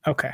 Okay.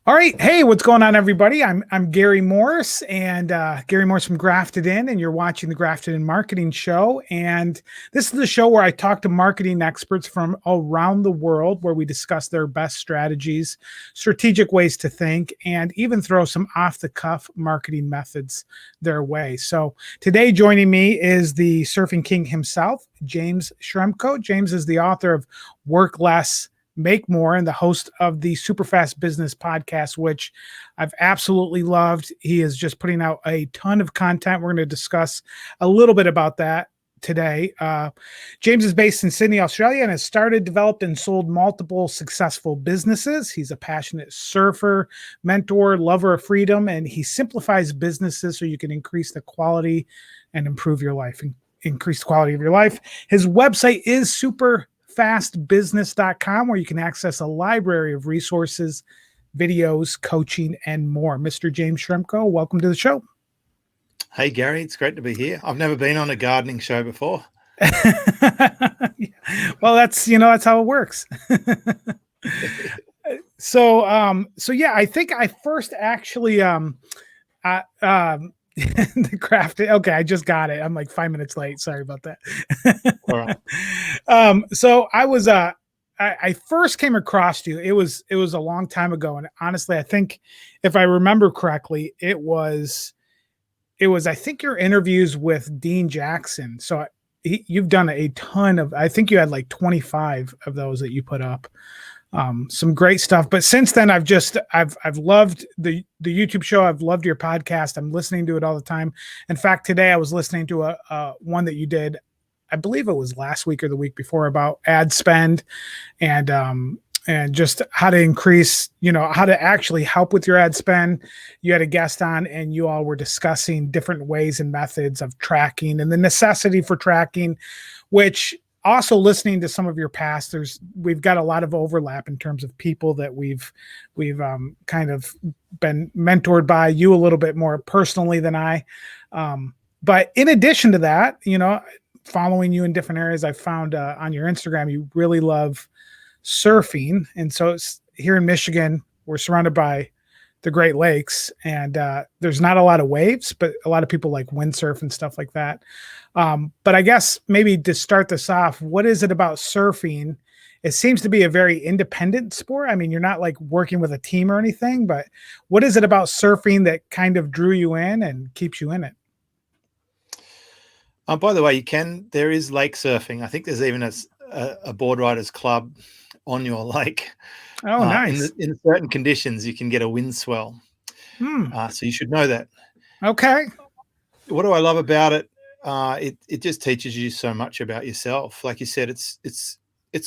All right. Hey, what's going on, everybody? I'm Gary Morris, and Gary Morris from Grafted In, and you're watching the Grafted In Marketing Show. And this is the show where I talk to marketing experts from around the world, where we discuss their best strategies, strategic ways to think, and even throw some off-the-cuff marketing methods their way. So today, joining me is the surfing king himself, James Schramko. James is the author of Work Less, Make More, and the host of the Superfast Business podcast, which I've absolutely loved. He is just putting out a ton of content. We're going to discuss a little bit about that today. James is based in Sydney, Australia, and has started, developed, and sold multiple successful businesses. He's a passionate surfer, mentor, lover of freedom, and he simplifies businesses so you can increase the quality and improve your life, and increase the quality of your life. His website is superfastbusiness.com, where you can access a library of resources, videos, coaching, and more. Mr. James Schramko, welcome to the show. Hey, Gary, it's great to be here. I've never been on a gardening show before. Well, that's how it works. So yeah, I think I first actually, the crafted. Okay, I just got it. I'm like 5 minutes late. Sorry about that. All right. So I was I first came across you. It was a long time ago, and honestly, I think if I remember correctly, it was I think your interviews with Dean Jackson. So you've done a ton of. I think you had like 25 of those that you put up. Some great stuff. But since then, I've loved the YouTube show. I've loved your podcast. I'm listening to it all the time. In fact, today I was listening to a one that you did, I believe it was last week or the week before, about ad spend and just how to increase, how to actually help with your ad spend. You had a guest on, and you all were discussing different ways and methods of tracking and the necessity for tracking, which also listening to some of your past, we've got a lot of overlap in terms of people that we've kind of been mentored by, you a little bit more personally than I. But in addition to that, following you in different areas, I found on your Instagram, you really love surfing. And so it's here in Michigan, we're surrounded by the Great Lakes, and there's not a lot of waves, but a lot of people like windsurf and stuff like that. But I guess maybe to start this off, what is it about surfing? It seems to be a very independent sport. I mean, you're not like working with a team or anything, but what is it about surfing that kind of drew you in and keeps you in it? By the way, there is lake surfing. I think there's even a board riders club on your lake. Oh, nice. In certain conditions, you can get a wind swell. So you should know that. Okay. What do I love about it? It just teaches you so much about yourself. Like you said, it's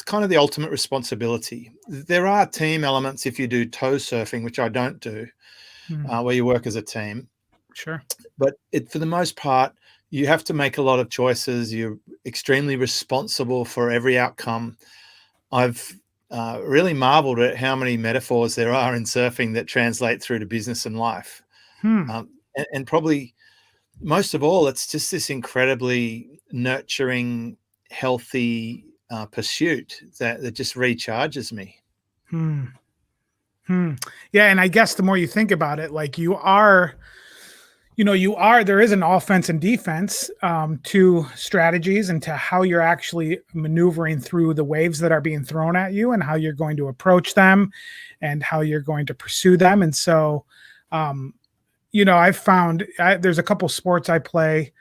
kind of the ultimate responsibility. There are team elements if you do tow surfing, which I don't do, where you work as a team. Sure. But for the most part, you have to make a lot of choices. You're extremely responsible for every outcome. I've really marveled at how many metaphors there are in surfing that translate through to business and life. And probably most of all, it's just this incredibly nurturing, healthy pursuit that just recharges me. Yeah. And I guess the more you think about it, like there is an offense and defense to strategies and to how you're actually maneuvering through the waves that are being thrown at you and how you're going to approach them and how you're going to pursue them. And so, I've found there's a couple sports I play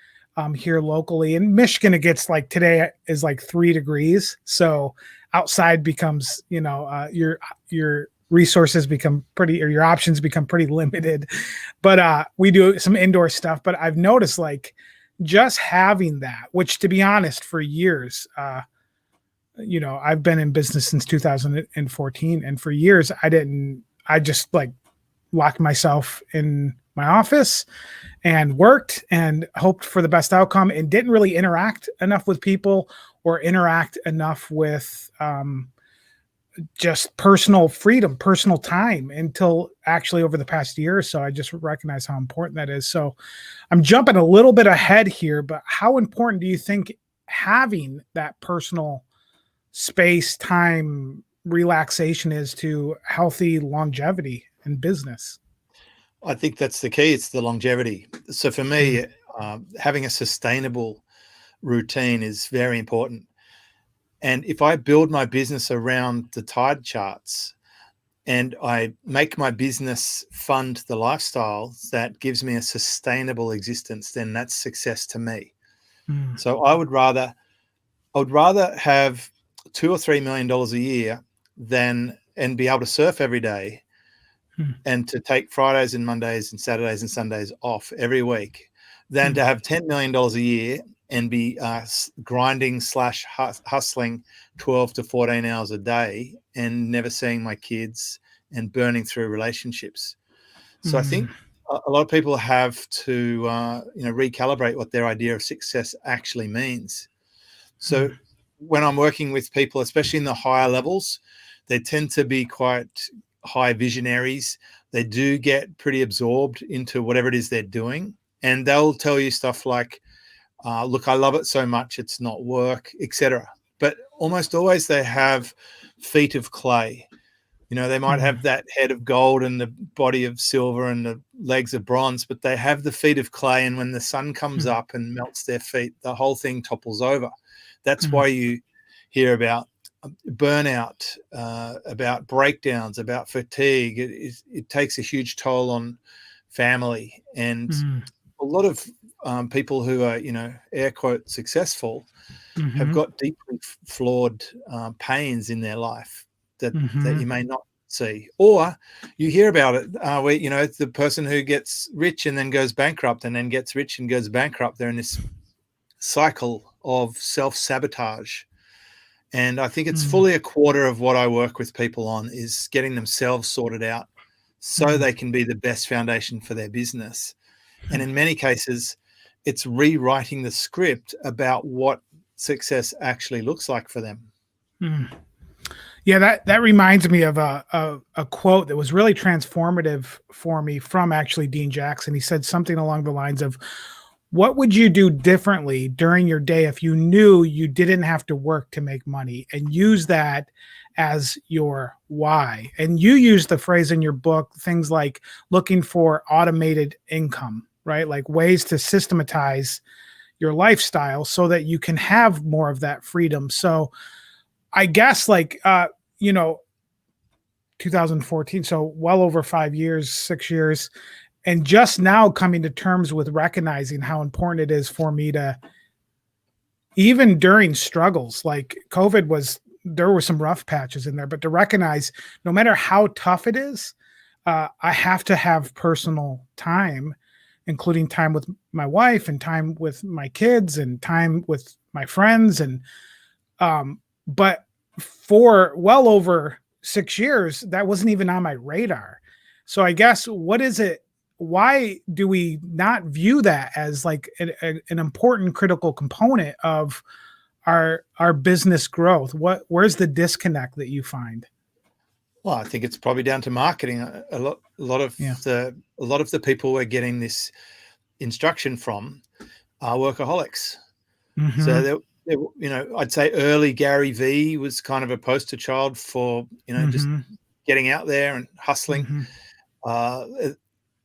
here locally. In Michigan, it gets like today is like 3 degrees. So outside becomes, your resources become your options become pretty limited, but we do some indoor stuff. But I've noticed like just having that, which to be honest, for years, I've been in business since 2014. And for years I just like locked myself in my office and worked and hoped for the best outcome and didn't really interact enough with people or interact enough with, just personal freedom, personal time until actually over the past year or so, I just recognize how important that is. So I'm jumping a little bit ahead here, but how important do you think having that personal space, time, relaxation is to healthy longevity in business. I think that's the key. It's the longevity. So for Mm, me, having a sustainable routine is very important. And if I build my business around the tide charts and I make my business fund the lifestyle that gives me a sustainable existence, then that's success to me. mm, So I would rather have $2 or $3 million a year than and be able to surf every day mm, and to take Fridays and Mondays and Saturdays and Sundays off every week than mm, to have $10 million a year and be grinding slash hustling 12 to 14 hours a day and never seeing my kids and burning through relationships. So I mm, think a lot of people have to recalibrate what their idea of success actually means. So mm, when I'm working with people, especially in the higher levels, they tend to be quite high visionaries. They do get pretty absorbed into whatever it is they're doing. And they'll tell you stuff like, look, I love it so much, it's not work, etc. But almost always they have feet of clay. They might mm, have that head of gold and the body of silver and the legs of bronze, but they have the feet of clay. And when the sun comes mm, up and melts their feet, the whole thing topples over. That's mm, why you hear about burnout, about breakdowns, about fatigue. It takes a huge toll on family. And mm, a lot of people who are, air quote, successful have mhm, got deeply flawed pains in their life that you mhm, may not see, or you hear about it where the person who gets rich and then goes bankrupt and then gets rich and goes bankrupt. They're in this cycle of self-sabotage, and I think it's mm, fully a quarter of what I work with people on is getting themselves sorted out so mm, they can be the best foundation for their business. And in many cases, it's rewriting the script about what success actually looks like for them. mm. Yeah, that reminds me of a quote that was really transformative for me from actually Dean Jackson. He said something along the lines of, "What would you do differently during your day if you knew you didn't have to work to make money?" And use that as your why. And you use the phrase in your book, things like looking for automated income, right? Like ways to systematize your lifestyle so that you can have more of that freedom. So I guess like you know, 2014, so well over 5 years, 6 years, and just now coming to terms with recognizing how important it is for me to, even during struggles like COVID was, there were some rough patches in there, but to recognize no matter how tough it is, I have to have personal time, including time with my wife and time with my kids and time with my friends. And but for well over 6 years, that wasn't even on my radar. So I guess what is it? Why do we not view that as like an important critical component of our business growth? Where's the disconnect that you find? Well, I think it's probably down to marketing. A lot of Yeah. the people we're getting this instruction from are workaholics. So Mm-hmm. I'd say early Gary V was kind of a poster child for just Mm-hmm. getting out there and hustling. Mm-hmm. Uh,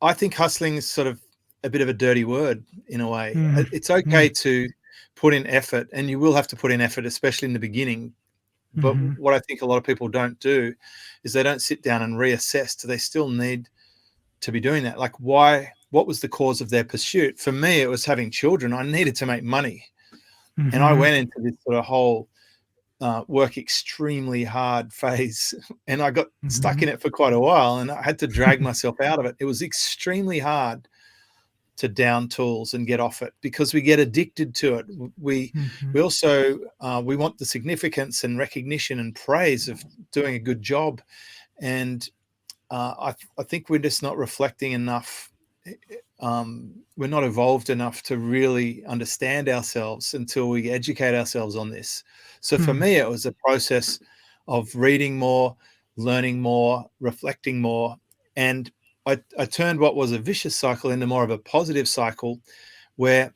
I think hustling is sort of a bit of a dirty word in a way. It's Mm-hmm. okay to put in effort, and you will have to put in effort, especially in the beginning. But Mm-hmm. what I think a lot of people don't do is they don't sit down and reassess. Do they still need to be doing that? Like, why? What was the cause of their pursuit? For me, it was having children. I needed to make money, and I Mm-hmm. went into this sort of whole work extremely hard phase, and I got stuck Mm-hmm. in it for quite a while, and I had to drag myself out of it. It was extremely hard to down tools and get off it because we get addicted to it. We Mm-hmm. we also we want the significance and recognition and praise of doing a good job, and I think we're just not reflecting enough. We're not evolved enough to really understand ourselves until we educate ourselves on this. So for Mm-hmm. me, it was a process of reading more, learning more, reflecting more, and I turned what was a vicious cycle into more of a positive cycle where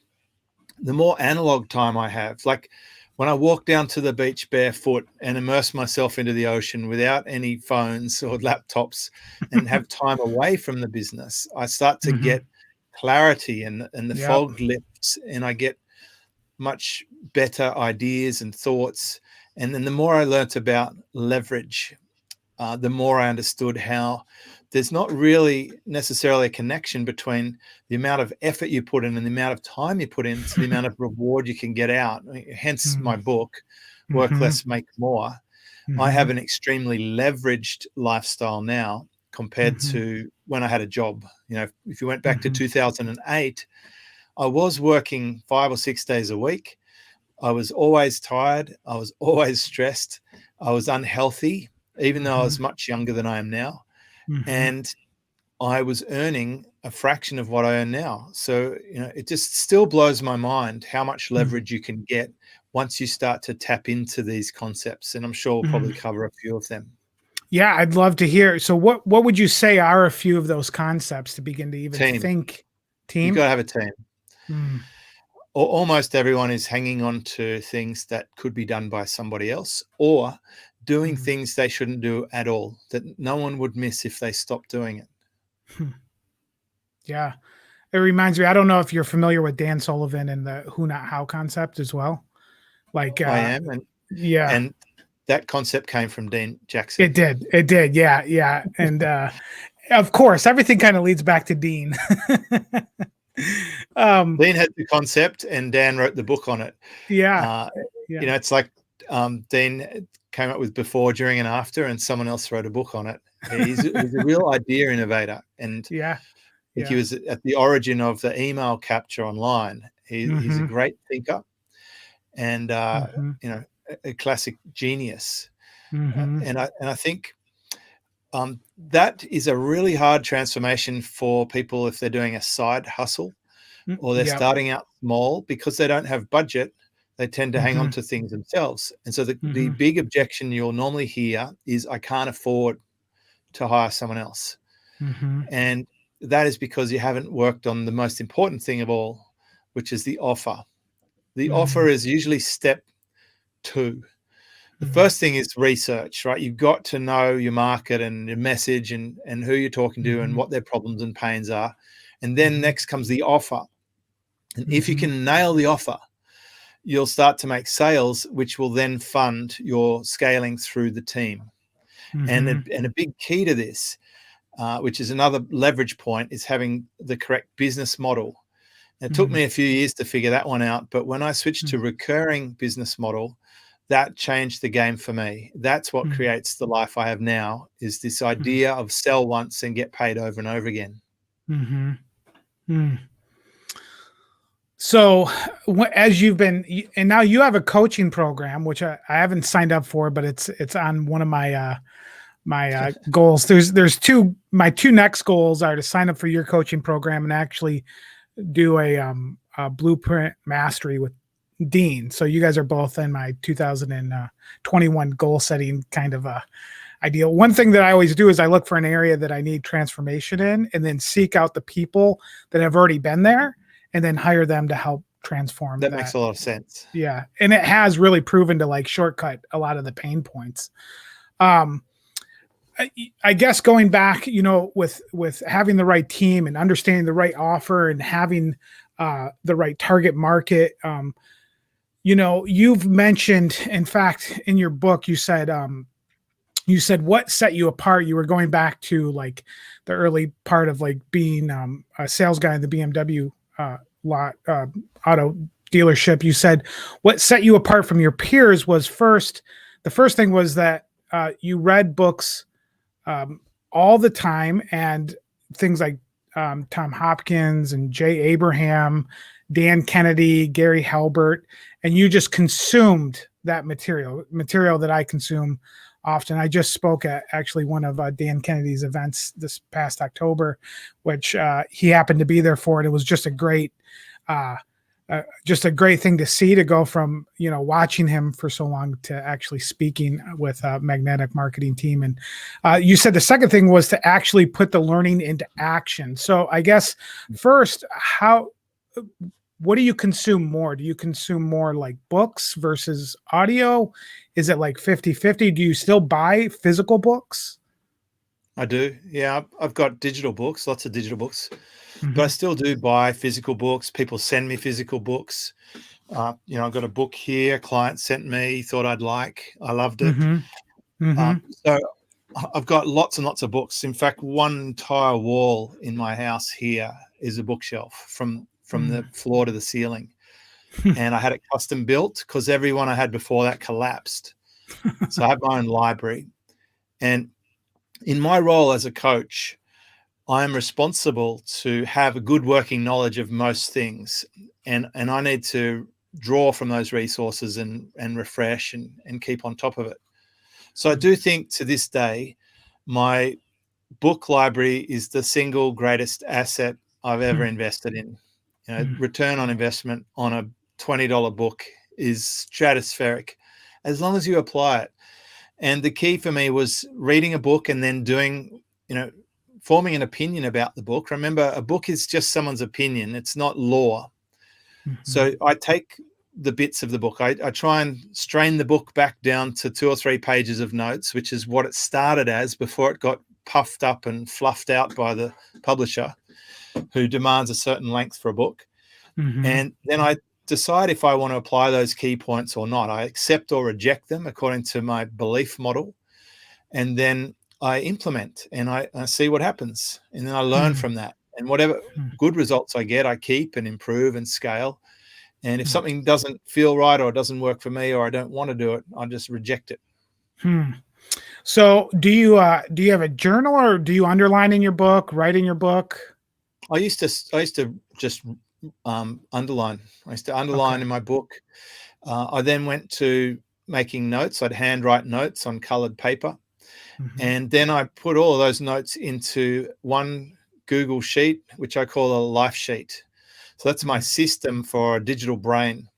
the more analog time I have, like when I walk down to the beach barefoot and immerse myself into the ocean without any phones or laptops and have time away from the business, I start to Mm-hmm. get clarity, and the Yep. fog lifts, and I get much better ideas and thoughts. And then the more I learnt about leverage, the more I understood how there's not really necessarily a connection between the amount of effort you put in and the amount of time you put in to the amount of reward you can get out. Hence my book, Work Mm-hmm. Less, Make More. I Mm-hmm. have an extremely leveraged lifestyle now compared Mm-hmm. to when I had a job. You know, if you went back to Mm-hmm. 2008, I was working 5 or 6 days a week. I was always tired. I was always stressed. I was unhealthy, even though I Mm-hmm. was much younger than I am now. Mm-hmm. And I was earning a fraction of what I earn now. So, you know, it just still blows my mind how much leverage you can get once you start to tap into these concepts. And I'm sure we'll probably Mm-hmm. cover a few of them. Yeah, I'd love to hear. So what would you say are a few of those concepts to begin to even Team. think? You've Team? got to have a team. Mm. Almost everyone is hanging on to things that could be done by somebody else, or doing Mm. things they shouldn't do at all, that no one would miss if they stopped doing it. Hmm. Yeah. It reminds me, I don't know if you're familiar with Dan Sullivan and the who not how concept as well. Like I am. yeah, And that concept came from Dean Jackson. it did. It did. Yeah, yeah. And of course, everything kind of leads back to Dean. Dean had the concept and Dan wrote the book on it. Yeah. Uh, Yeah. you know, it's like Dean came up with before, during, and after, and someone else wrote a book on it. He's a real idea innovator, and Yeah. I think he Yeah. was at the origin of the email capture online. He's a Mm-hmm. great thinker, and Mm-hmm. you know, a classic genius. Mm-hmm. And I think that is a really hard transformation for people if they're doing a side hustle or they're Yep. starting out small, because they don't have budget. They tend to hang Mm-hmm. on to things themselves. And so the Mm-hmm. big objection you'll normally hear is, I can't afford to hire someone else. Mm-hmm. And that is because you haven't worked on the most important thing of all, which is the offer. The offer is usually step 2. The Mm-hmm. first thing is research, right? You've got to know your market and your message and who you're talking to and Mm-hmm. what their problems and pains are. And then next comes the offer. And if you Mm-hmm. can nail the offer, you'll start to make sales, which will then fund your scaling through the team. And Mm-hmm. a big key to this, which is another leverage point, is having the correct business model. It took me a few years to figure that one out, but when I switched to recurring business model, that changed the game for me. That's what creates the life I have now, is this idea of sell once and get paid over and over again. Mm-hmm. Mm. So, as you've been, and now you have a coaching program, which I haven't signed up for, but it's on one of my goals. There's two. My two next goals are to sign up for your coaching program and actually do a blueprint mastery with Dean. So you guys are both in my 2021 goal setting kind of ideal. One thing that I always do is I look for an area that I need transformation in, and then seek out the people that have already been there, and then hire them to help transform That that. makes a lot of sense. Yeah, and it has really proven to like shortcut a lot of the pain points. I guess going back, you know, with having the right team and understanding the right offer and having the right target market. You know, you've mentioned, in fact, in your book, you said what set you apart. You were going back to like the early part of like being a sales guy in the BMW auto dealership. You said what set you apart from your peers was the first thing was that you read books all the time, and things like Tom Hopkins and Jay Abraham, Dan Kennedy, Gary Halbert, and you just consumed that material that I consume often. I just spoke at actually one of Dan Kennedy's events this past October, which he happened to be there for, and it was just a great thing to see, to go from, you know, watching him for so long to actually speaking with a magnetic marketing team. And you said the second thing was to actually put the learning into action. So I guess first, what do you consume more? Do you consume more like books versus audio? Is it like 50-50? Do you still buy physical books? I do. Yeah, I've got digital books, lots of digital books, but I Mhm. still do buy physical books. People send me physical books. I've got a book here, a client sent me, thought I'd like. I loved it. Mhm. Mhm. So I've got lots and lots of books. In fact, one entire wall in my house here is a bookshelf from the Mm. floor to the ceiling. And I had it custom built because every one I had before that collapsed. So I have my own library. And in my role as a coach, I am responsible to have a good working knowledge of most things. And I need to draw from those resources and refresh and keep on top of it. So I do think to this day, my book library is the single greatest asset I've ever Mm. invested in. Mm. Return on investment on a $20 book is stratospheric as long as you apply it. And the key for me was reading a book and then forming an opinion about the book. Remember, a book is just someone's opinion, it's not law. Mhm. So I take the bits of the book. I try and strain the book back down to 2 or 3 pages of notes, which is what it started as before it got puffed up and fluffed out by the publisher, who demands a certain length for a book. Mhm. And then I decide if I want to apply those key points or not. I accept or reject them according to my belief model. And then I implement and I see what happens. And then I learn Mm. from that. And whatever Mm. good results I get, I keep and improve and scale. And if Mm. something doesn't feel right or doesn't work for me or I don't want to do it, I just reject it. Hmm. So do you have a journal or do you underline in your book, write in your book? I used to just underline. I used to underline Okay. in my book. I then went to making notes. I'd handwrite notes on colored paper. Mhm. And then I put all of those notes into one Google sheet, which I call a life sheet. So that's my Mm. system for a digital brain.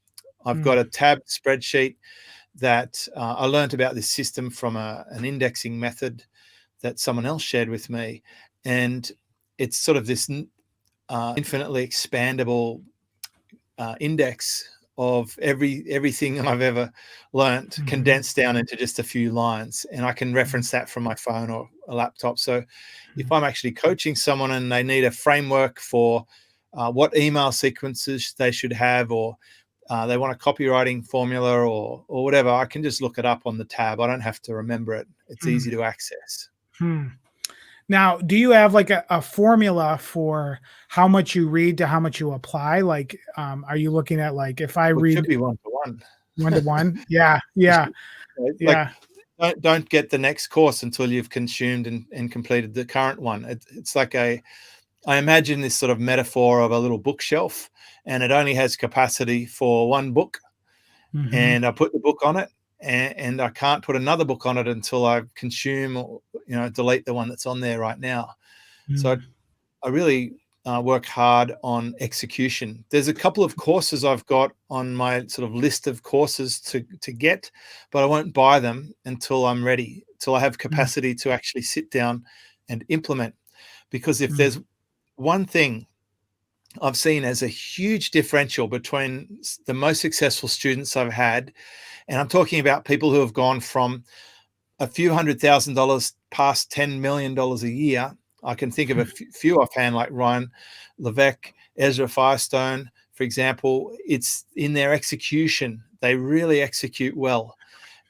I've got Mm. a tab spreadsheet that I learned about this system from an indexing method that someone else shared with me. And it's sort of this infinitely expandable index of everything I've ever learnt Mhm. condensed down into just a few lines, and I can Mm. reference that from my phone or a laptop. So, if I'm actually coaching someone and they need a framework for what email sequences they should have, or they want a copywriting formula or whatever, I can just look it up on the tab. I don't have to remember it. It's Mm. easy to access. Hmm. Now, do you have like a formula for how much you read to how much you apply? Like, are you looking at like if I Well, it should read be one to one. 1 to 1? Yeah, yeah, Like, yeah. don't get the next course until you've consumed and completed the current one. It's like I imagine this sort of metaphor of a little bookshelf, and it only has capacity for one book. Mhm. And I put the book on it, and I can't put another book on it until I consume or delete the one that's on there right now. So Mm. I really work hard on execution. There's a couple of courses I've got on my sort of list of courses to get, but I won't buy them until I'm ready, till I have Mm. capacity to actually sit down and implement. Because if Mm. there's one thing I've seen as a huge differential between the most successful students I've had, and I'm talking about people who have gone from a few $100,000 past $10 million a year. I can think of a few offhand, like Ryan Levesque, Ezra Firestone, for example. It's in their execution. They really execute well.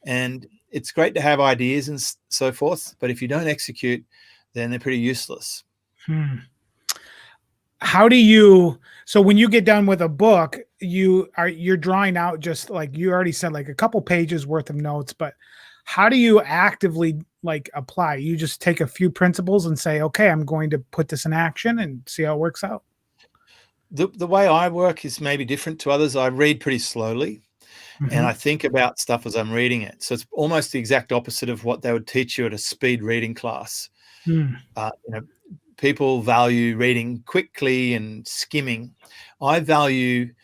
And it's great to have ideas and so forth, but if you don't execute, then they're pretty useless. Hmm. How do you so when you get done with a book, you're drawing out just like you already said, like a couple pages worth of notes, but how do you actively like apply? You just take a few principles and say, okay, I'm going to put this in action and see how it works out. The way I work is maybe different to others. I read pretty slowly and I Mhm. think about stuff as I'm reading it. So it's almost the exact opposite of what they would teach you at a speed reading class. Mm. Uh, you know, People value reading quickly and skimming. I value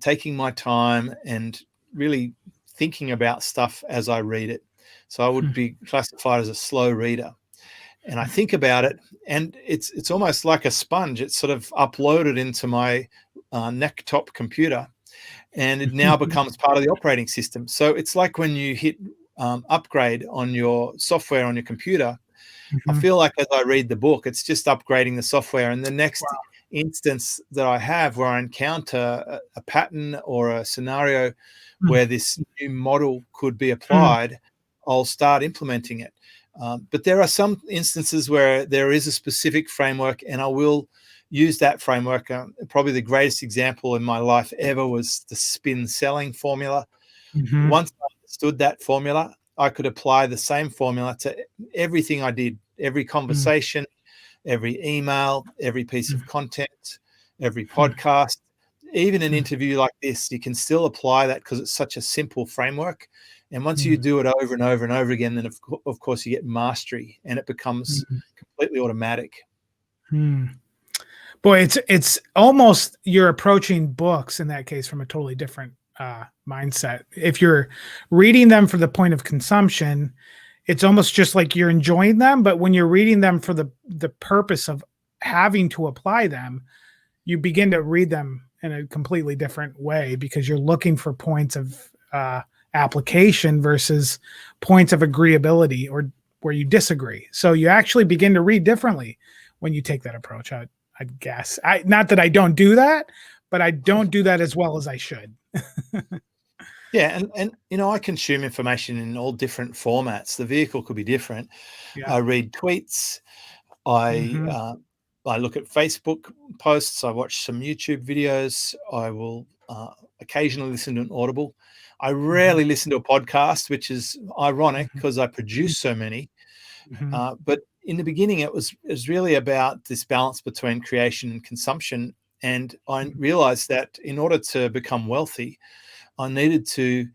taking my time and really thinking about stuff as I read it. So I would Mm. be classified as a slow reader. And I think about it, and it's almost like a sponge. It's sort of uploaded into my neck-top computer, and it now becomes part of the operating system. So it's like when you hit upgrade on your software on your computer. I Mhm. feel like as I read the book, it's just upgrading the software. And the next Wow. instance that I have where I encounter a pattern or a scenario Mm, where this new model could be mm, applied, I'll start implementing it. But there are some instances where there is a specific framework, and I will use that framework. Probably the greatest example in my life ever was the spin selling formula. mhm, Once I understood that formula, I could apply the same formula to everything I did, every mm, conversation, every email, every piece mm, of content, every mm, podcast, even an mm, interview like this. You can still apply that because it's such a simple framework. And once you mm, do it over and over and over again, then of course you get mastery and it becomes mm, completely automatic. mm. Boy, it's almost you're approaching books in that case from a totally different mindset. If you're reading them for the point of consumption, it's almost just like you're enjoying them. But when you're reading them for the purpose of having to apply them, you begin to read them in a completely different way because you're looking for points of application versus points of agreeability or where you disagree. So you actually begin to read differently when you take that approach. I guess not that I don't do that, but I don't do that as well as I should. Yeah, and I consume information in all different formats. The vehicle could be different. Yeah. I read tweets. I Mm-hmm. I look at Facebook posts. I watch some YouTube videos. I will occasionally listen to an Audible. I Mm-hmm. rarely listen to a podcast, which is ironic Mm-hmm. because I produce so many. Mm-hmm. But in the beginning, it was really about this balance between creation and consumption. And I realized that in order to become wealthy, I needed to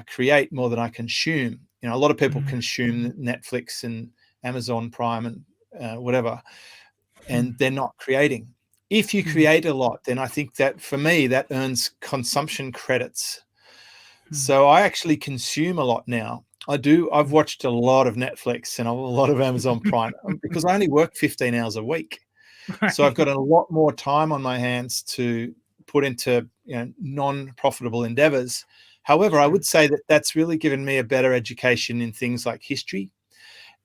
create more than I consume. A lot of people consume Netflix and Amazon Prime and whatever, and they're not creating. If you Mm-hmm. create a lot, then I think that for me, that earns consumption credits. So I actually consume a lot now. I do. I've watched a lot of Netflix and a lot of Amazon Prime because I only work 15 hours a week. So I've Right. got a lot more time on my hands to put into non-profitable endeavors. However, I Sure. would say that that's really given me a better education in things like history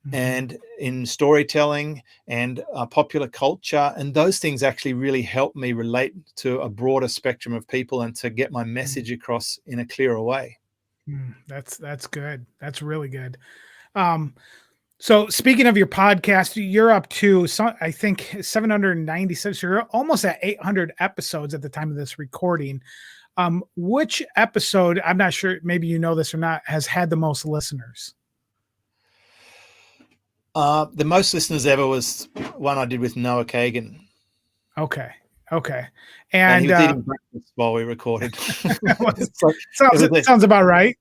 Mm-hmm. and in storytelling and popular culture. And those things actually really help me relate to a broader spectrum of people and to get my message across in a clearer way. That's good. That's really good. Um, so speaking of your podcast, you're up to I think 796. You're almost at 800 episodes at the time of this recording. Which episode, I'm not sure, maybe you know this or not, has had the most listeners? The most listeners ever was one I did with Noah Kagan, Okay. Okay. and he And was eating breakfast while we recorded. So it sounds was sounds about right.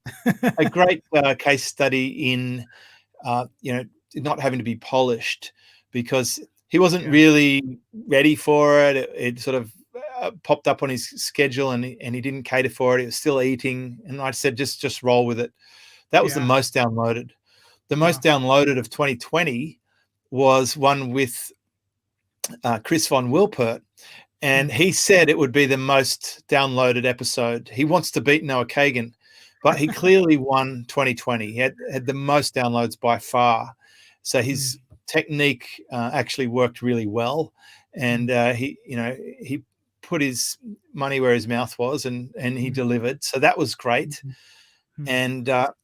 a great case study in not having to be polished, because he wasn't Yeah. really ready for it. It sort of popped up on his schedule, and he didn't cater for it. He was still eating, and I said, just roll with it. That was the Yeah. most downloaded. The most Wow. downloaded of 2020 was one with Chris von Wilpert, and Mm. he said it would be the most downloaded episode. He wants to beat Noah Kagan, but he clearly won 2020. He had the most downloads by far. So Mm. his technique actually worked really well, and Mm. he put his money where his mouth was, and he Mm. delivered. So that was great. Mm. Mm.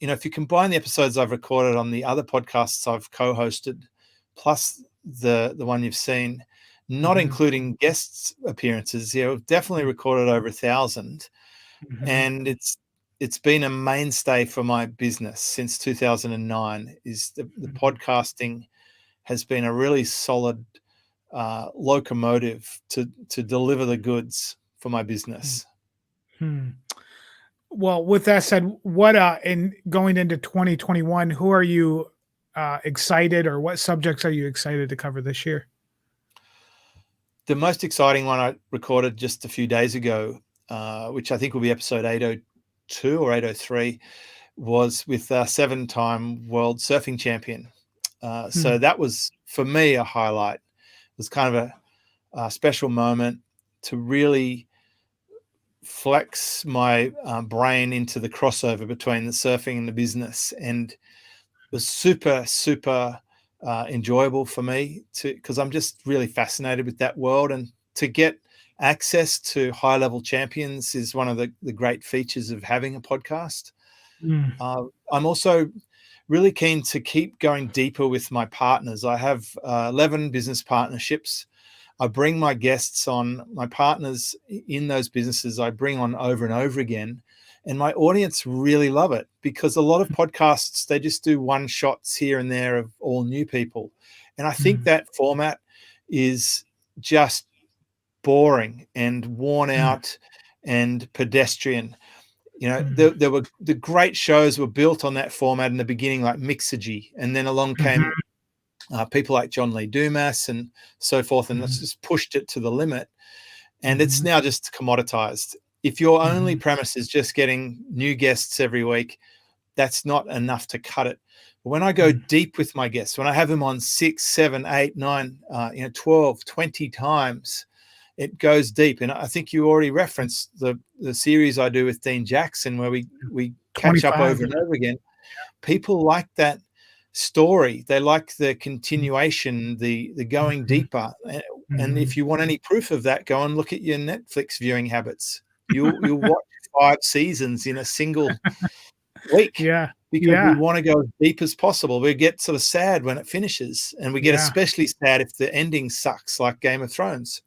And if you combine the episodes I've recorded on the other podcasts I've co-hosted, plus the one you've seen, not Mhm. including guests appearances, we've definitely recorded over 1,000, Mhm. and it's been a mainstay for my business since 2009. Is the Mhm. podcasting has been a really solid locomotive to deliver the goods for my Mhm. business. Hmm. Well, with that said, what in going into 2021, who are you excited, or what subjects are you excited to cover this year? The most exciting one I recorded just a few days ago, which I think will be episode 802 or 803, was with a 7-time world surfing champion. So Hmm. that was, for me, a highlight. It was kind of a special moment to really flex my brain into the crossover between the surfing and the business, and it was super enjoyable for me because I'm just really fascinated with that world, and to get access to high level champions is one of the great features of having a podcast. Mm. I'm also really keen to keep going deeper with my partners. I have 11 business partnerships. I bring my guests on, my partners in those businesses, I bring on over and over again. And my audience really love it, because a lot of podcasts, they just do one shots here and there of all new people. And I think that format is just boring and worn out and pedestrian. You know, there were the great shows were built on that format in the beginning, like Mixergy, and then along came people like John Lee Dumas and so forth, and it's just pushed it to the limit. And it's now just commoditized. If your only premise is just getting new guests every week, that's not enough to cut it. But when I go deep with my guests, when I have them on 6, 7, 8, 9, 12, 20 times, it goes deep. And I think you already referenced the series I do with Dean Jackson, where we catch up over and over again. People like that story. They like the continuation, the going deeper. And if you want any proof of that, go and look at your Netflix viewing habits. You'll watch 5 seasons in a single week. Because we want to go as deep as possible. We get sort of sad when it finishes, and we get especially sad if the ending sucks, like Game of Thrones.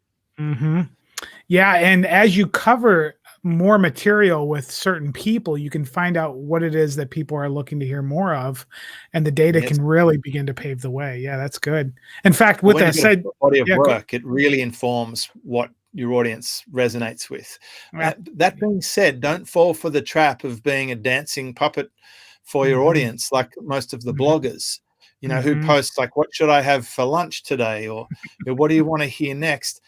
Yeah, and as you cover more material with certain people, you can find out what it is that people are looking to hear more of, and the data can really begin to pave the way. Yeah, that's good. In fact, with that said, body of work, it really informs what your audience resonates with. That being said, don't fall for the trap of being a dancing puppet for your audience, like most of the bloggers, who post like, what should I have for lunch today? Or what do you want to hear next?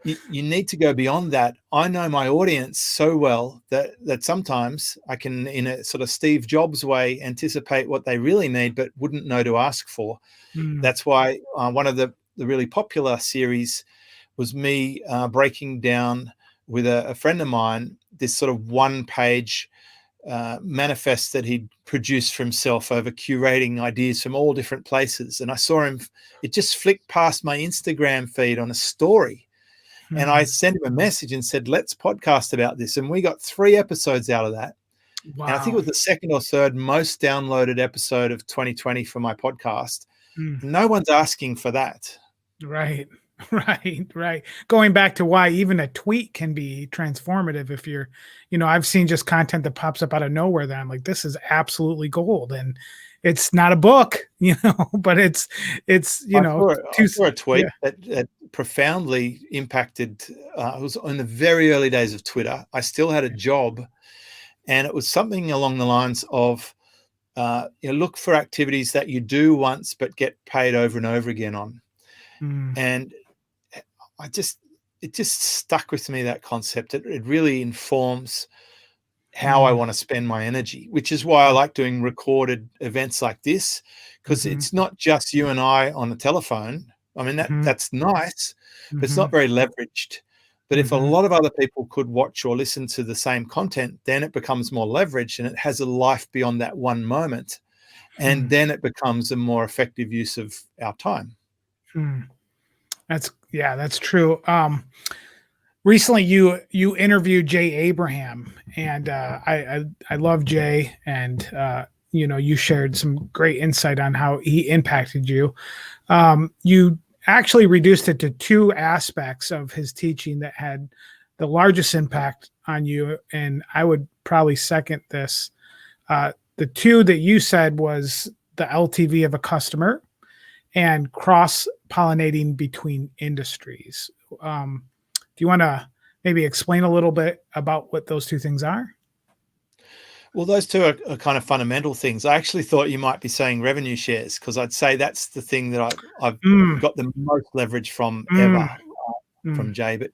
You need to go beyond that. I know my audience so well that sometimes I can, in a sort of Steve Jobs way, anticipate what they really need, but wouldn't know to ask for. That's why one of the really popular series was me breaking down with a friend of mine this sort of one-page manifest that he'd produced for himself over curating ideas from all different places. And I saw him, it just flicked past my Instagram feed on a story. And I sent him a message and said, let's podcast about this. And we got 3 episodes out of that. Wow. And I think it was the second or third most downloaded episode of 2020 for my podcast. No one's asking for that. Right. Going back to why even a tweet can be transformative. If you're, I've seen just content that pops up out of nowhere that I'm like, this is absolutely gold. And it's not a book, but it's I saw a tweet that profoundly impacted. It was in the very early days of Twitter. I still had a job, and it was something along the lines of, look for activities that you do once but get paid over and over again on. And it just stuck with me, that concept. It really informs how I want to spend my energy, which is why I like doing recorded events like this, because it's not just you and I on the telephone. I mean, that's nice, but it's not very leveraged. But if a lot of other people could watch or listen to the same content, then it becomes more leveraged, and it has a life beyond that one moment. And then it becomes a more effective use of our time. That's true. Recently, you interviewed Jay Abraham, and I love Jay, and you shared some great insight on how he impacted you. You actually reduced it to 2 aspects of his teaching that had the largest impact on you, and I would probably second this. The 2 that you said was the LTV of a customer and cross-pollinating between industries. Do you want to maybe explain a little bit about what those 2 things are? Well, those 2 are kind of fundamental things. I actually thought you might be saying revenue shares, because I'd say that's the thing that I've got the most leverage from ever from Jay. But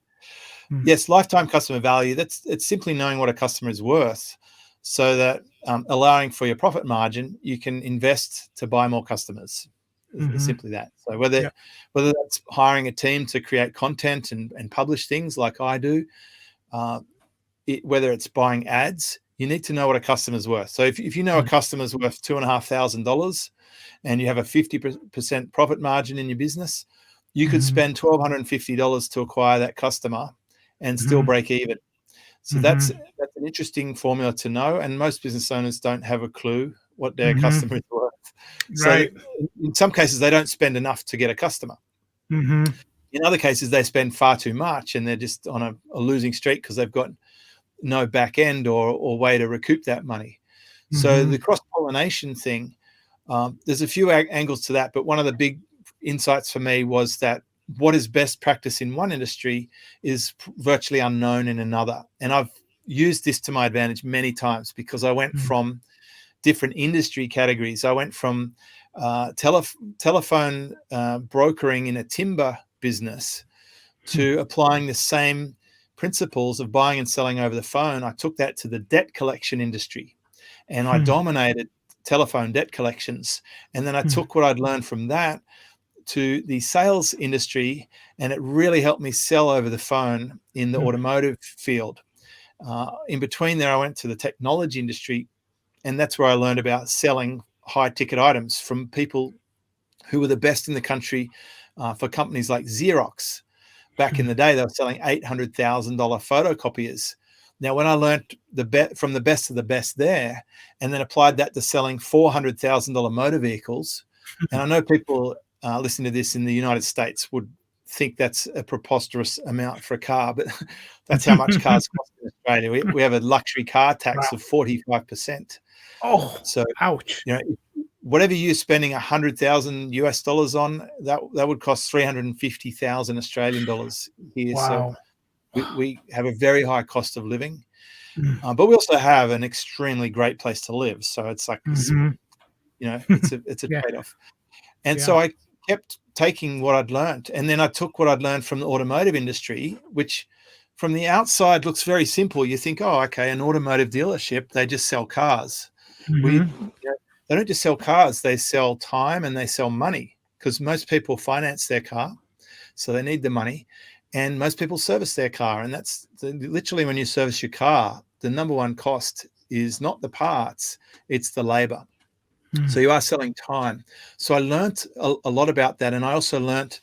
yes, lifetime customer value, it's simply knowing what a customer is worth, so that allowing for your profit margin, you can invest to buy more customers. Simply that. So whether that's hiring a team to create content and publish things like I do, whether it's buying ads, you need to know what a customer's worth. So if you know a customer's worth $2,500 and you have a 50% profit margin in your business, you could spend $1,250 to acquire that customer and still break even. So that's an interesting formula to know. And most business owners don't have a clue what their customer is worth. So Right. in some cases, they don't spend enough to get a customer. In other cases, they spend far too much and they're just on a losing streak because they've got no back end or way to recoup that money. So the cross-pollination thing, there's a few angles to that, but one of the big insights for me was that what is best practice in one industry is virtually unknown in another. And I've used this to my advantage many times because I went from different industry categories. I went from telephone brokering in a timber business to applying the same principles of buying and selling over the phone. I took that to the debt collection industry and I dominated telephone debt collections. And then I took what I'd learned from that to the sales industry, and it really helped me sell over the phone in the automotive field. In between there, I went to the technology industry, and that's where I learned about selling high ticket items from people who were the best in the country for companies like Xerox. Back in the day, they were selling $800,000 photocopiers. Now, when I learned from the best of the best there, and then applied that to selling $400,000 motor vehicles, and I know people listening to this in the United States would think that's a preposterous amount for a car, but that's how much cars cost in Australia. We have a luxury car tax of 45%. Oh, So, ouch. you know, whatever you're spending $100,000 on, that would cost 350,000 Australian dollars here. Wow. So we have a very high cost of living, but we also have an extremely great place to live. So it's like, it's a trade-off. And so I kept taking what I'd learned, and then I took what I'd learned from the automotive industry, which from the outside looks very simple. You think, oh, okay, an automotive dealership, they just sell cars. They don't just sell cars, they sell time and they sell money, because most people finance their car, so they need the money, and most people service their car. And that's literally, when you service your car, the number one cost is not the parts, it's the labor. So you are selling time. So I learned a lot about that. And I also learned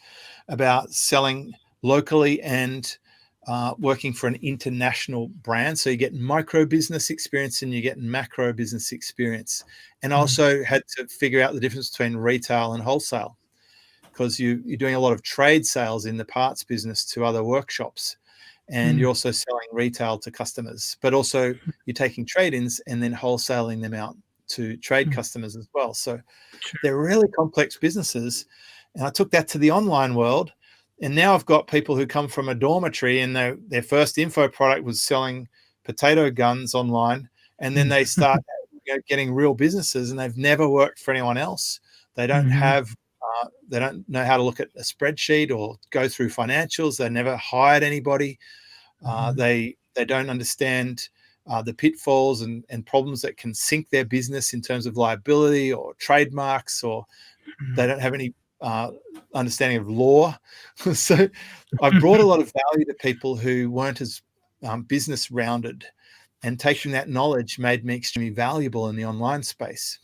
about selling locally and working for an international brand. So you get micro business experience and you get macro business experience. And I also had to figure out the difference between retail and wholesale, because you're doing a lot of trade sales in the parts business to other workshops. And you're also selling retail to customers, but also you're taking trade-ins and then wholesaling them out to trade customers as well. So they're really complex businesses. And I took that to the online world. And now I've got people who come from a dormitory, and their first info product was selling potato guns online. And then they start getting real businesses, and they've never worked for anyone else. They don't have, they don't know how to look at a spreadsheet or go through financials. They never hired anybody. They don't understand the pitfalls and problems that can sink their business in terms of liability or trademarks, or they don't have any understanding of law. So I've brought a lot of value to people who weren't as business rounded, and taking that knowledge made me extremely valuable in the online space.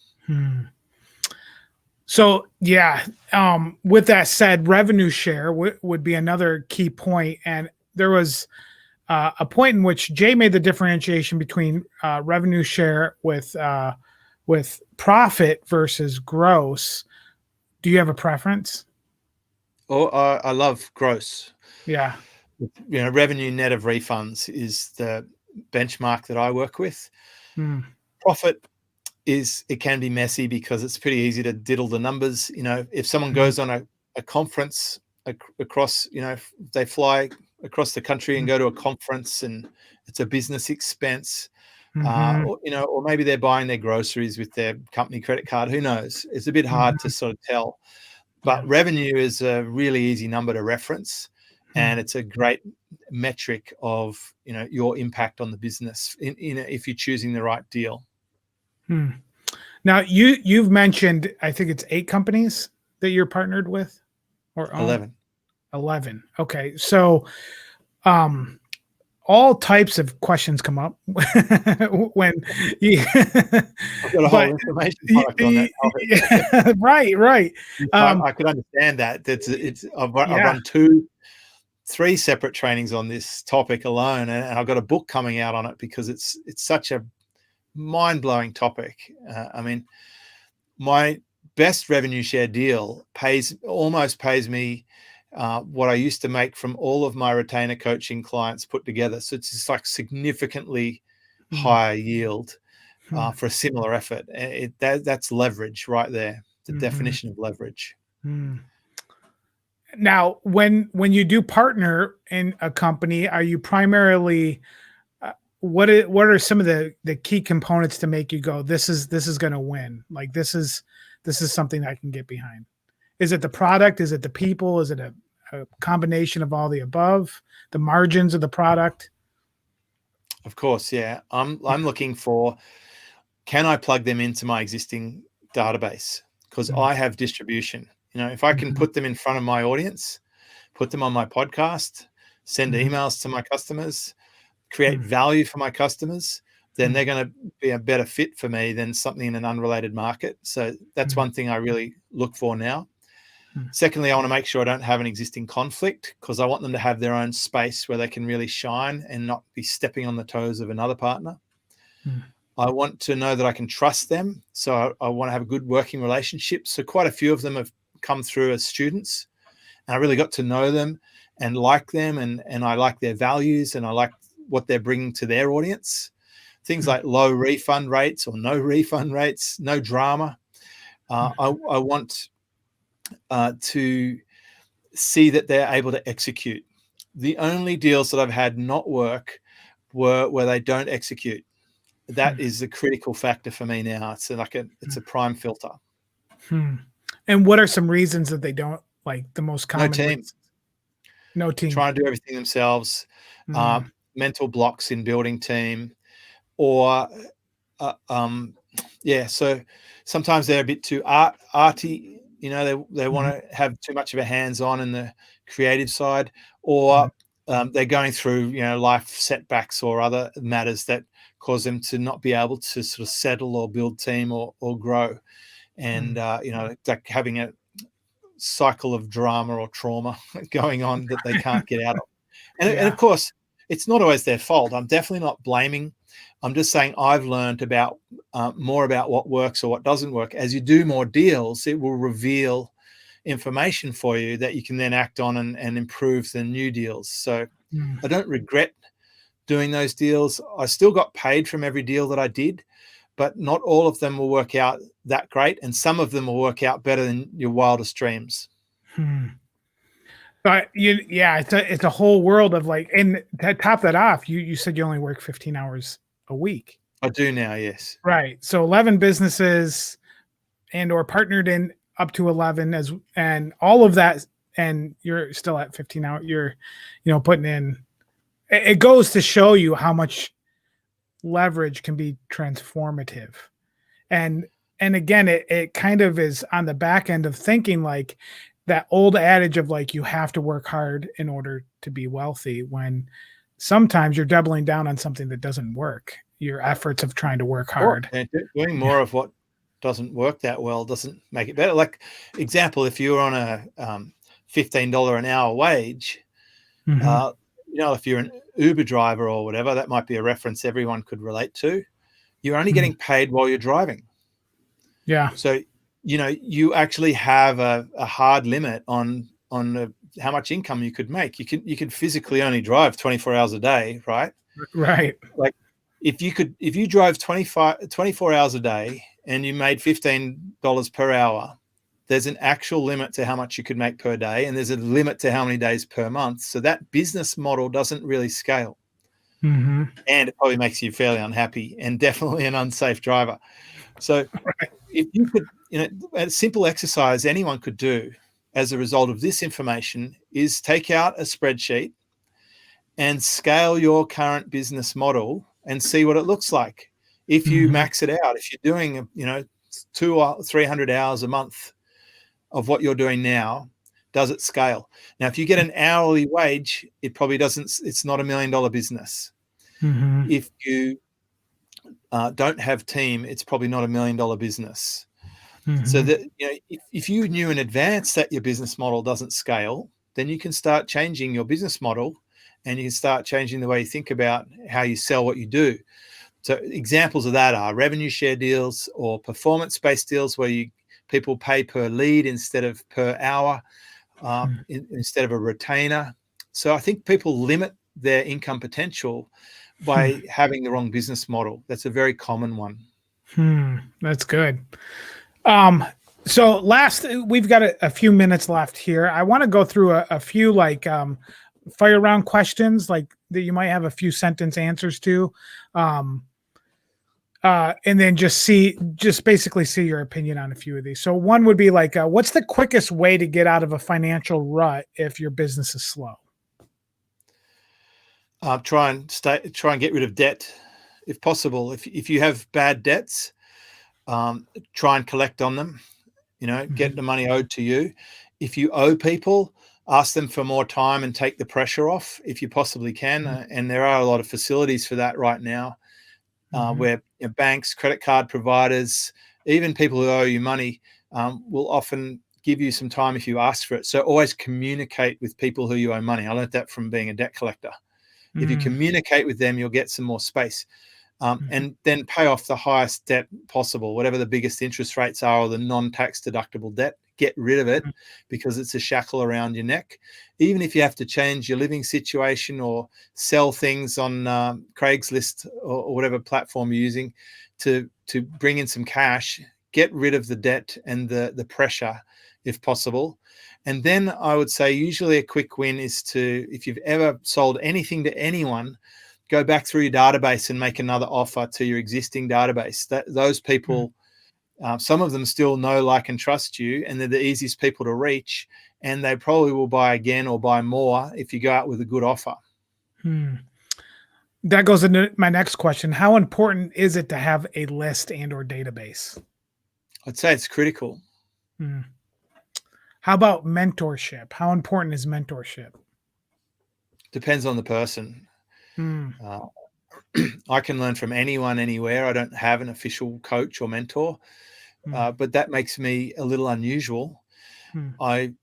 So with that said, revenue share would be another key point. And there was a point in which Jay made the differentiation between revenue share with profit versus gross. Do you have a preference? Oh, I love gross. Yeah. Revenue net of refunds is the benchmark that I work with. Profit it can be messy because it's pretty easy to diddle the numbers. If someone goes on a conference across, they fly across the country and go to a conference, and it's a business expense, or maybe they're buying their groceries with their company credit card. Who knows? It's a bit hard to sort of tell. But revenue is a really easy number to reference, and it's a great metric of your impact on the business if you're choosing the right deal. Now you've mentioned, I think it's 8 companies that you're partnered with, or own? 11. 11. Okay, so all types of questions come up when you, I've got a whole but information product on that topic. yeah, right. I could understand that. I've Yeah. run 3 separate trainings on this topic alone, and I've got a book coming out on it because it's such a mind-blowing topic. I mean, my best revenue share deal almost pays me what I used to make from all of my retainer coaching clients put together. So it's just like significantly higher yield for a similar effort. That's leverage right there. The definition of leverage. Now, when you do partner in a company, are you primarily what are some of the key components to make you go, this is going to win? Like this is something I can get behind. Is it the product? Is it the people? Is it a combination of all the above? The margins of the product? Of course, yeah. I'm looking for, can I plug them into my existing database? Because I have distribution. If I can put them in front of my audience, put them on my podcast, send emails to my customers, create value for my customers, then they're going to be a better fit for me than something in an unrelated market. So that's one thing I really look for now. Secondly, I want to make sure I don't have an existing conflict, because I want them to have their own space where they can really shine and not be stepping on the toes of another partner. I want to know that I can trust them. So I want to have a good working relationship. So quite a few of them have come through as students, and I really got to know them and like them, and I like their values, and I like what they're bringing to their audience. Things like low refund rates or no refund rates, no drama. I want to see that they're able to execute. The only deals that I've had not work were where they don't execute. That is the critical factor for me now. It's a prime filter. And what are some reasons that they don't, like the most common? No team. Reasons? No team. Trying to do everything themselves. Mental blocks in building team, or so sometimes they're a bit too arty. They want to have too much of a hands-on in the creative side, or they're going through life setbacks or other matters that cause them to not be able to sort of settle or build team or grow, and like having a cycle of drama or trauma going on that they can't get out of. And of course, it's not always their fault. I'm definitely not blaming. I'm just saying I've learned about more about what works or what doesn't work. As you do more deals, it will reveal information for you that you can then act on and improve the new deals. So I don't regret doing those deals. I still got paid from every deal that I did, but not all of them will work out that great, and some of them will work out better than your wildest dreams. But it's a whole world of like, and to top that off, you said you only work 15 hours a week. I do now, yes. Right. So 11 businesses and or partnered in up to 11 and all of that, and you're still at 15 hours. You're, putting in, it goes to show you how much leverage can be transformative. And again, it kind of is on the back end of thinking like that old adage of like, you have to work hard in order to be wealthy, when sometimes you're doubling down on something that doesn't work. Your efforts of trying to work hard. And doing more of what doesn't work that well doesn't make it better. Like example, if you're on a $15 an hour wage, if you're an Uber driver or whatever, that might be a reference everyone could relate to. You're only getting paid while you're driving. Yeah. So, you actually have a hard limit on how much income you could make. You could physically only drive 24 hours a day, right? Right. Like if you drove 24 hours a day and you made $15 per hour, there's an actual limit to how much you could make per day, and there's a limit to how many days per month. So that business model doesn't really scale. And it probably makes you fairly unhappy and definitely an unsafe driver. So if you could, a simple exercise anyone could do as a result of this information is take out a spreadsheet and scale your current business model and see what it looks like. If you max it out, if you're doing, 200 or 300 hours a month of what you're doing now, Does it scale? Now, if you get an hourly wage, it probably doesn't. It's not $1 million business. Mm-hmm. If you don't have team, it's probably not $1 million business. So Mm-hmm. that, if you knew in advance that your business model doesn't scale, then you can start changing your business model, and you can start changing the way you think about how you sell what you do. So examples of that are revenue share deals or performance-based deals where people pay per lead instead of per hour, instead of a retainer. So I think people limit their income potential by having the wrong business model. That's a very common one. That's good. So we've got a few minutes left here. I want to go through a few fire round questions like that you might have a few sentence answers to. And then just basically see your opinion on a few of these. So one would be like, what's the quickest way to get out of a financial rut if your business is slow? Try and get rid of debt if possible. If you have bad debts, try and collect on them. Get the money owed to you. If you owe people, ask them for more time and take the pressure off if you possibly can. And there are a lot of facilities for that right now, where banks, credit card providers, even people who owe you money, will often give you some time if you ask for it. So always communicate with people who you owe money. I learned that from being a debt collector. If you communicate with them, you'll get some more space. And then pay off the highest debt possible, whatever the biggest interest rates are, or the non-tax deductible debt. Get rid of it because it's a shackle around your neck. Even if you have to change your living situation or sell things on Craigslist or whatever platform you're using to bring in some cash, get rid of the debt and the pressure if possible. And then I would say usually a quick win is if you've ever sold anything to anyone, go back through your database and make another offer to your existing database. Those people, some of them still know, like, and trust you, and they're the easiest people to reach, and they probably will buy again or buy more if you go out with a good offer. That goes into my next question. How important is it to have a list and or database? I'd say it's critical. How about mentorship? How important is mentorship? Depends on the person. I can learn from anyone, anywhere. I don't have an official coach or mentor, but that makes me a little unusual. I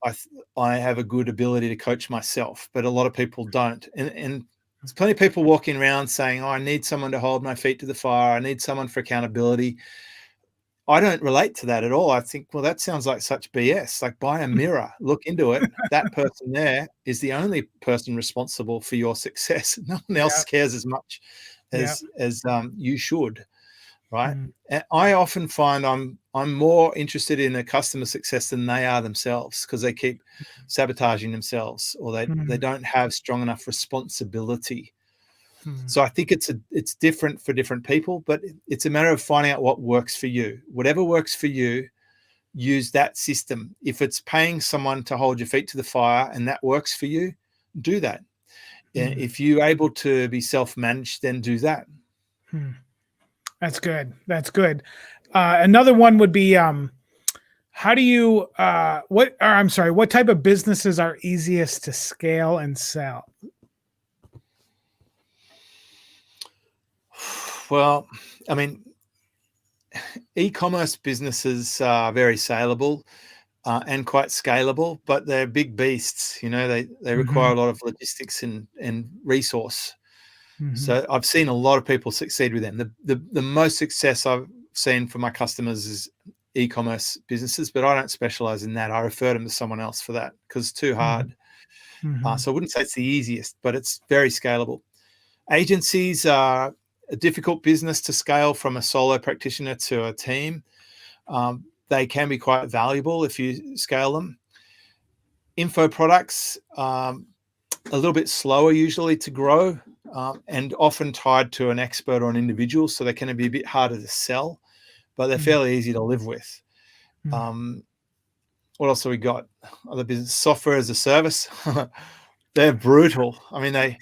have a good ability to coach myself, but a lot of people don't. And there's plenty of people walking around saying, "Oh, I need someone to hold my feet to the fire. I need someone for accountability." I don't relate to that at all. I think, well, that sounds like such BS. Like, buy a mirror, look into it. That person there is the only person responsible for your success. No one else cares as much as you should, right? And I often find I'm more interested in a customer success than they are themselves, because they keep sabotaging themselves, or they don't have strong enough responsibility. So I think it's different for different people, but it's a matter of finding out what works for you. Whatever works for you, use that system. If it's paying someone to hold your feet to the fire and that works for you, do that. If you're able to be self-managed, then do that. That's good. That's good. Another one would be, how do you, what type of businesses are easiest to scale and sell? Well, I mean, e-commerce businesses are very saleable and quite scalable, but they're big beasts. They require a lot of logistics and resource. So I've seen a lot of people succeed with them. The most success I've seen for my customers is e-commerce businesses, but I don't specialize in that. I refer them to someone else for that because it's too hard. So I wouldn't say it's the easiest, but it's very scalable. Agencies are a difficult business to scale from a solo practitioner to a team. They can be quite valuable if you scale them. Info products, a little bit slower usually to grow, and often tied to an expert or an individual, so they can be a bit harder to sell, but they're fairly easy to live with. What else have we got? Other business, software as a service. They're brutal. I mean,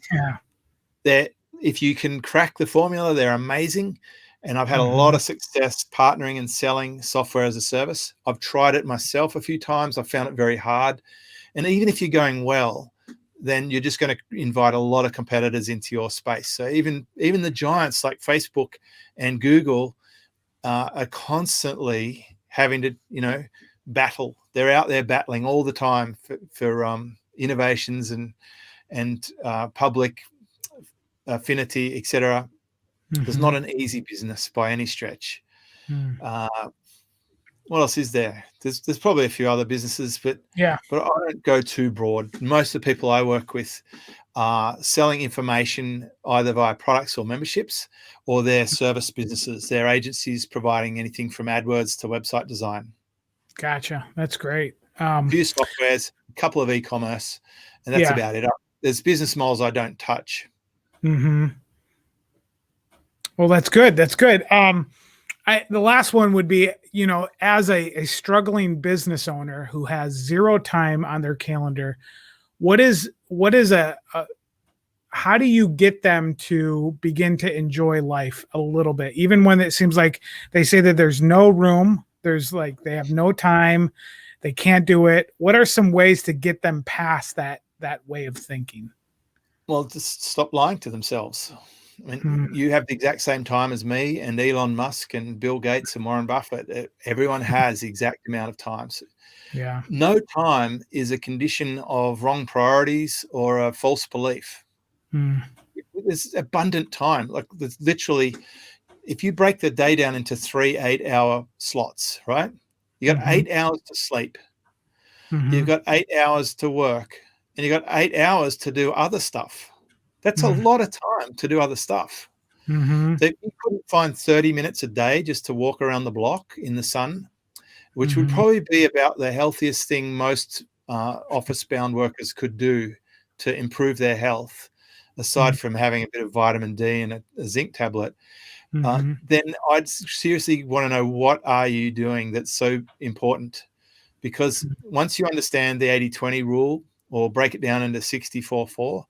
they're if you can crack the formula, they're amazing. And I've had a lot of success partnering and selling software as a service. I've tried it myself a few times. I found it very hard. And even if you're going well, then you're just going to invite a lot of competitors into your space. So even the giants like Facebook and Google are constantly having to, battle. They're out there battling all the time for innovations and public affinity, etc. It's not an easy business by any stretch. What else is there? There's probably a few other businesses, but I don't go too broad. Most of the people I work with are selling information either via products or memberships, or their service businesses, their agencies providing anything from AdWords to website design. Gotcha. That's great. A few softwares, a couple of e-commerce, and that's about it. There's business models I don't touch. Well, that's good. That's good. The last one would be, as a struggling business owner who has zero time on their calendar, what is how do you get them to begin to enjoy life a little bit, even when it seems like they say that there's no room, there's like, they have no time, they can't do it. What are some ways to get them past that way of thinking? Well, just stop lying to themselves. I mean, you have the exact same time as me and Elon Musk and Bill Gates and Warren Buffett. Everyone has the exact amount of time. So no time is a condition of wrong priorities or a false belief. There's abundant time. Like, there's literally, if you break the day down into 3 8-hour slots, right? You got 8 hours to sleep. You've got 8 hours to work, and you got 8 hours to do other stuff. That's a lot of time to do other stuff. So if you couldn't find 30 minutes a day just to walk around the block in the sun, which would probably be about the healthiest thing most office-bound workers could do to improve their health, aside from having a bit of vitamin D and a zinc tablet, then I'd seriously want to know, what are you doing that's so important? Because once you understand the 80-20 rule, or break it down into 60-4-4,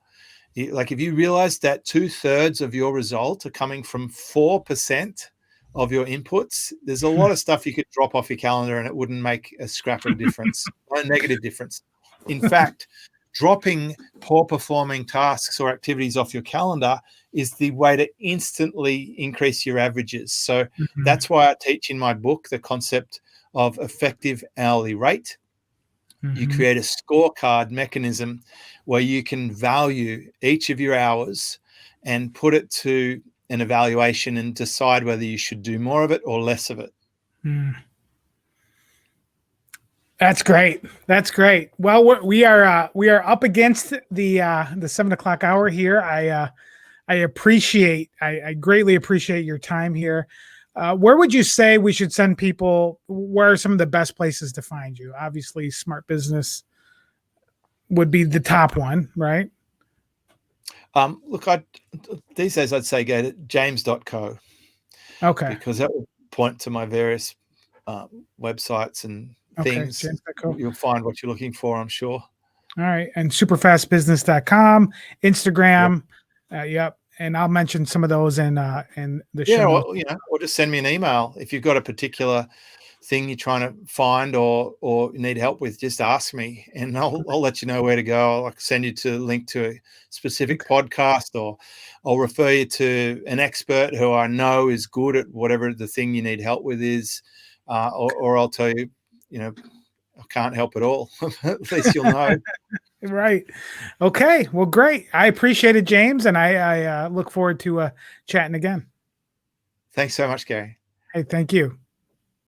like, if you realize that 2/3 of your results are coming from 4% of your inputs, there's a lot of stuff you could drop off your calendar and it wouldn't make a scrap of difference, no negative difference. In fact, dropping poor performing tasks or activities off your calendar is the way to instantly increase your averages. So that's why I teach in my book the concept of effective hourly rate. You create a scorecard mechanism where you can value each of your hours and put it to an evaluation and decide whether you should do more of it or less of it. That's great. That's great. Well, we are up against the 7 o'clock hour here. I greatly appreciate your time here. Where would you say we should send people? Where are some of the best places to find you? Obviously, Smart Business would be the top one, right? Look, these days I'd say go to james.co. Okay. Because that will point to my various websites and things. You'll find what you're looking for, I'm sure. All right. And superfastbusiness.com, Instagram. Yep. And I'll mention some of those in the show. Or just send me an email if you've got a particular thing you're trying to find or need help with. Just ask me, and I'll let you know where to go. I'll send you to a link to a specific podcast, or I'll refer you to an expert who I know is good at whatever the thing you need help with is, or I'll tell you, I can't help at all. At least you'll know. Right. Okay. Well, great. I appreciate it, James, and I look forward to chatting again. Thanks so much, Gary. Hey, thank you.